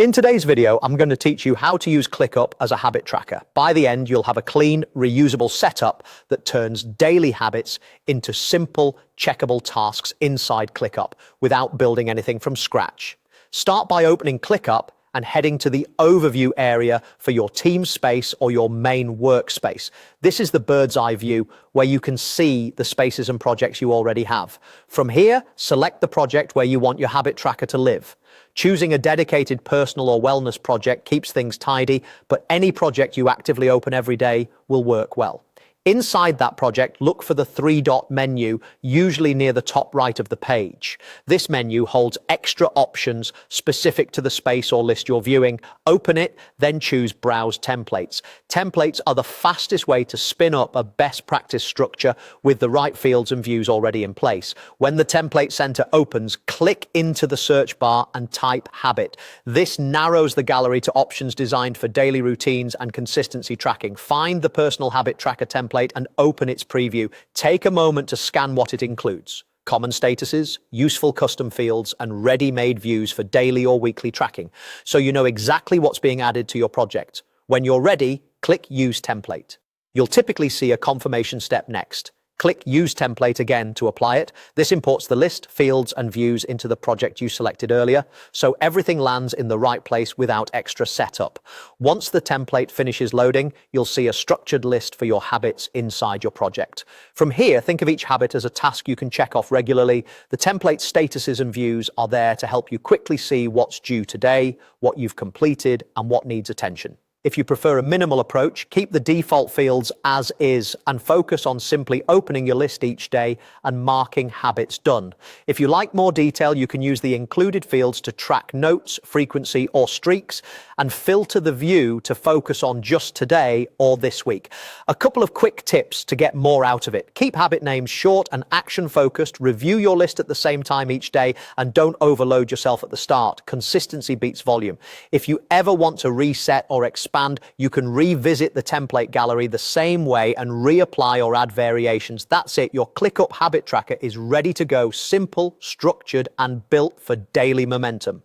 In today's video, I'm going to teach you how to use ClickUp as a habit tracker. By the end, you'll have a clean, reusable setup that turns daily habits into simple, checkable tasks inside ClickUp without building anything from scratch. Start by opening ClickUp and heading to the overview area for your team space or your main workspace. This is the bird's eye view where you can see the spaces and projects you already have. From here, select the project where you want your habit tracker to live. Choosing a dedicated personal or wellness project keeps things tidy, but any project you actively open every day will work well. Inside that project, look for the three-dot menu, usually near the top right of the page. This menu holds extra options specific to the space or list you're viewing. Open it, then choose Browse Templates. Templates are the fastest way to spin up a best practice structure with the right fields and views already in place. When the Template Center opens, click into the search bar and type Habit. This narrows the gallery to options designed for daily routines and consistency tracking. Find the personal habit tracker template and open its preview. Take a moment to scan what it includes. Common statuses, useful custom fields, and ready-made views for daily or weekly tracking, so you know exactly what's being added to your project. When you're ready, click Use Template. You'll typically see a confirmation step next. Click Use Template again to apply it. This imports the list, fields, and views into the project you selected earlier, so everything lands in the right place without extra setup. Once the template finishes loading, you'll see a structured list for your habits inside your project. From here, think of each habit as a task you can check off regularly. The template statuses and views are there to help you quickly see what's due today, what you've completed, and what needs attention. If you prefer a minimal approach, keep the default fields as is and focus on simply opening your list each day and marking habits done. If you like more detail, you can use the included fields to track notes, frequency, or streaks, and filter the view to focus on just today or this week. A couple of quick tips to get more out of it. Keep habit names short and action-focused. Review your list at the same time each day, and don't overload yourself at the start. Consistency beats volume. If you ever want to reset or expand, you can revisit the template gallery the same way and reapply or add variations. That's it. Your ClickUp habit tracker is ready to go, simple, structured, and built for daily momentum.